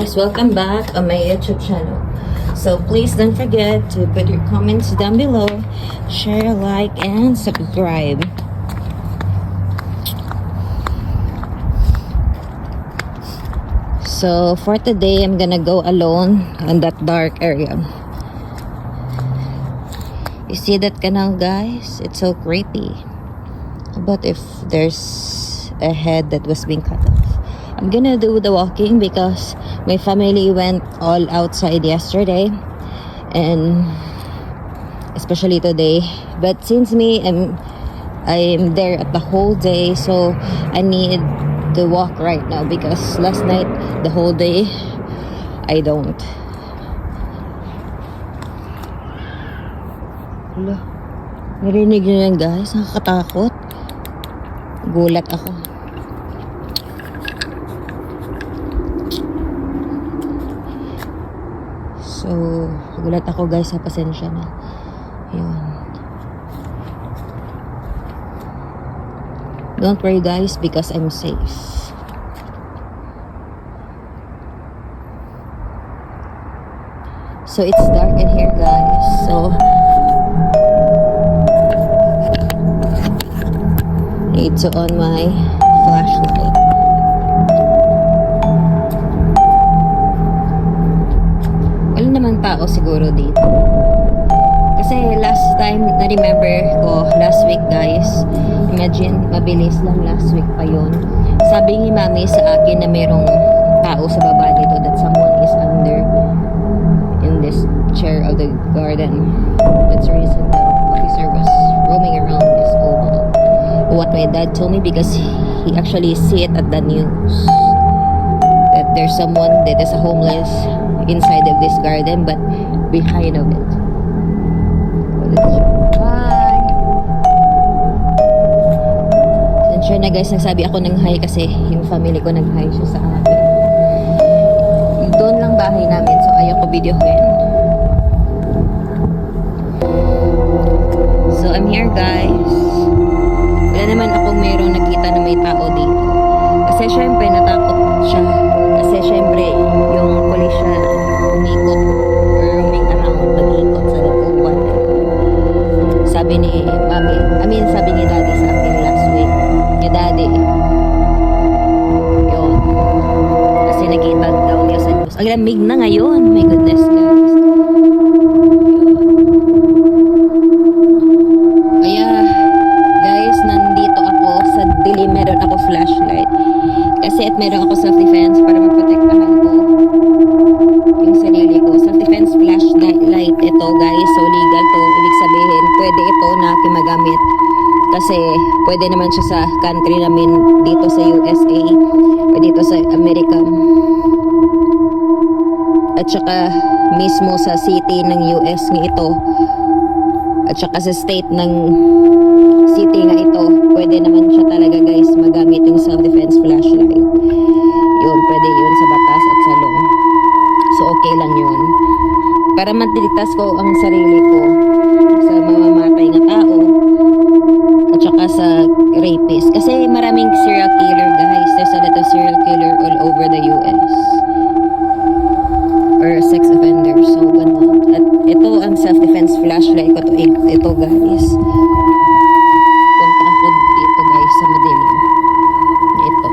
guys, welcome back on my YouTube channel. So please don't forget to put your comments down below, share, like, and subscribe. So for today, I'm gonna go alone on that dark area. You see that canal, guys? It's so creepy. But if there's a head that was being cut off, I'm gonna do the walking because my family went all outside yesterday and especially today. But since I'm there at the whole day, so I need to walk right now because last night the whole day I don't. Hala, narinig nyo yan, guys? Nakakatakot. Gulat ako. So, gulat ako, guys, sa pasensya na. Yun. Don't worry, guys, because I'm safe. So, it's dark in here, guys. So, need to on my flashlight. Wala namang tao siguro dito. Kasi last time, na-remember ko, last week, guys, imagine, mabilis lang last week pa yun. Sabi ni mami sa akin na merong tao sa baba dito, that someone is under in this chair of the garden. That's the reason the officer was roaming around this oval. What my dad told me, because he actually see it at the news, that there's someone that is a homeless inside of this garden, but behind of it. Bye! Sure na, guys, nagsabi ako ng hi kasi yung family ko nag-hi siya sa akin. Doon lang bahay namin, so ayaw ko video ko yun. So I'm here, guys. Wala naman akong merong nakita na may tao dito. Kasi syempre natakot siya. Kasi syempre yung pulis siya umikot or roaming around, nag-ikot sa uwan. Sabi ni mami, sabi ni daddy sa akin last week. Ni daddy. Yun. Kasi nakita daw niya sa news. Ang lamig na ngayon. My goodness, guys. Meron ako flashlight kasi at meron ako self-defense para maprotektahan ko yung sarili ko. Self-defense flashlight ito, guys, so legal to. Ibig sabihin pwede ito na magamit kasi pwede naman siya sa country namin dito sa USA o dito sa Amerika at saka mismo sa city ng US nga ito at saka sa state ng city nga ito, pwede naman siya talaga, guys, magamit yung self-defense flashlight. Yun, pwede yun sa batas at sa law. So, okay lang yun. Para matiligtas ko ang sarili ko sa mamamatay na tao at saka sa rapist. Kasi maraming serial killer, guys. There's a lot of serial killer all over the US. Or sex offenders. So, ganun. At ito ang self-defense flashlight ko. Ito, guys. Sa madilim. Ito.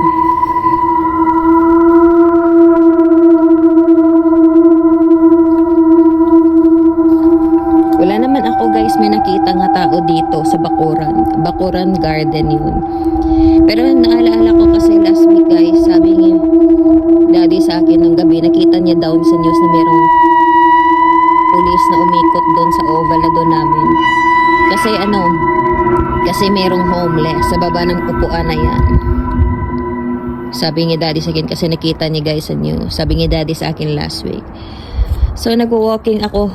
Wala naman ako, guys, may nakita nga tao dito sa Bakuran Garden yun. Pero naalaala ko kasi last week, guys, sabi ni daddy sa akin ng gabi, nakita niya daw sa news na merong pulis na umikot doon sa oval na doon namin. Kasi merong homeless sa baba ng upuan na yan. Sabi ni daddy sa akin kasi nakita niya, guys, sa news. Sabi ni daddy sa akin last week. So nagwo-walking ako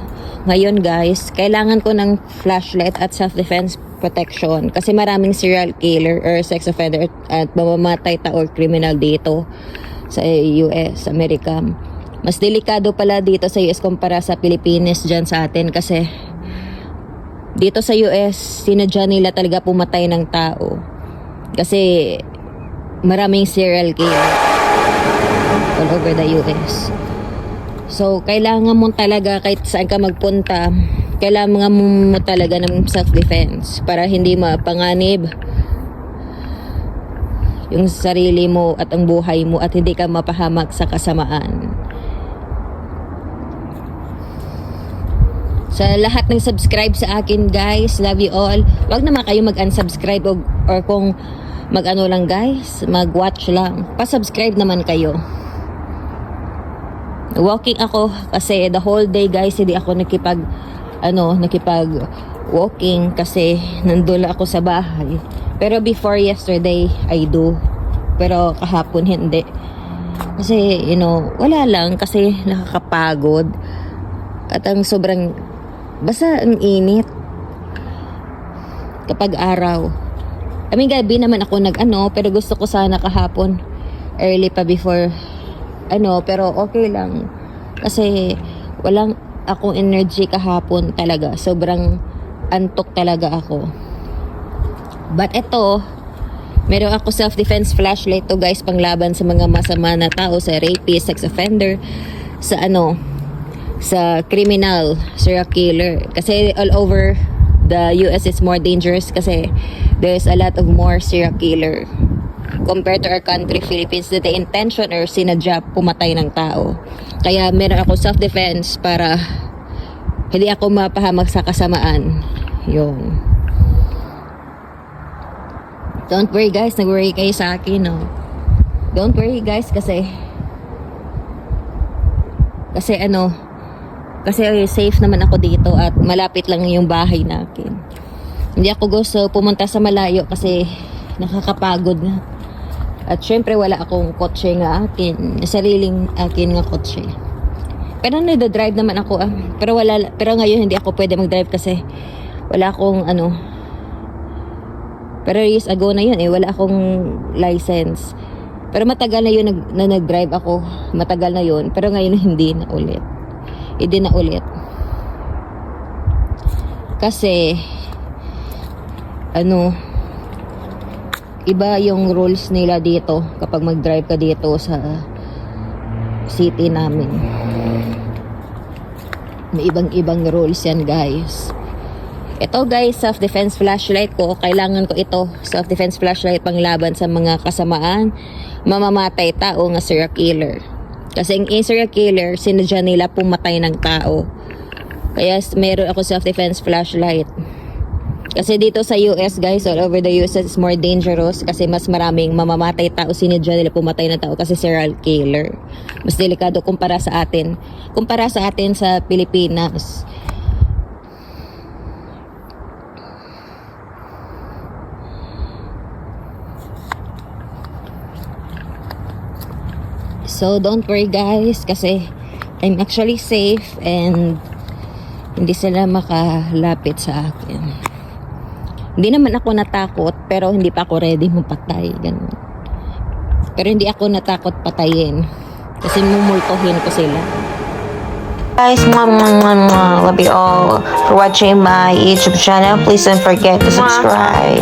ngayon, guys. Kailangan ko ng flashlight at self-defense protection kasi maraming serial killer or sex offender at mamamatay or criminal dito sa US, Amerika. Mas delikado pala dito sa US kumpara sa Pilipinas dyan sa atin kasi dito sa US, sinadya nila talaga pumatay ng tao. Kasi maraming serial killer. all over the US. So, kailangan mo talaga kahit saan ka magpunta, kailangan mo talaga ng self-defense para hindi mapanganib yung sarili mo at ang buhay mo at hindi ka mapahamak sa kasamaan. Sa lahat ng subscribe sa akin guys, love you all. Wag naman kayo mag-unsubscribe or kung mag-ano lang guys, mag-watch lang. Pa-subscribe naman kayo. Walking ako kasi the whole day guys, hindi ako nakipag walking kasi nandun ako sa bahay. Pero before yesterday, I do. Pero kahapon hindi. Kasi, wala lang kasi nakakapagod. At ang sobrang, basta ang init. Kapag araw. Gabi naman ako pero gusto ko sana kahapon. Early pa before, pero okay lang. Kasi, walang akong energy kahapon talaga. Sobrang antok talaga ako. But ito, meron ako self-defense flashlight to guys, panglaban sa mga masama na tao, sa rapist, sex offender, sa criminal, serial killer. Kasi all over the US it's more dangerous kasi there's a lot of more serial killer compared to our country, Philippines, that the intention or sinadya pumatay ng tao. Kaya meron ako self-defense para hindi ako mapahamak sa kasamaan. Yun. Don't worry guys, nag-worry kayo sa akin, no? Don't worry guys kasi safe naman ako dito at malapit lang yung bahay natin. Hindi ako gusto pumunta sa malayo kasi nakakapagod na. At syempre wala akong kotse nga akin, sariling akin nga kotse. Pero nagda-drive naman ako pero ngayon hindi ako pwede mag-drive kasi wala akong pero years ago na yun wala akong license. Pero matagal na yun na nag-drive ako. Matagal na yun. Pero ngayon hindi na ulit. Kasi iba yung rules nila dito kapag mag-drive ka dito sa city namin. May ibang rules yan guys. Ito guys, self-defense flashlight ko. Kailangan ko ito. Self-defense flashlight panglaban sa mga kasamaan, mamamatay tao nga serial killer. Kasi ang serial killer, sinadya nila pumatay ng tao. Kaya meron ako self-defense flashlight. Kasi dito sa US guys, all over the US it's more dangerous kasi mas maraming mamamatay tao, sinadya nila pumatay ng tao kasi serial killer. Mas delikado kumpara sa atin. Kumpara sa atin sa Pilipinas. So don't worry guys kasi I'm actually safe and hindi sila makalapit sa akin. Hindi naman ako natakot pero hindi pa ako ready mapatay, ganun. Pero hindi ako natakot patayin kasi mumultuhin ko sila. Guys, love you all for watching my YouTube channel. Please don't forget to subscribe.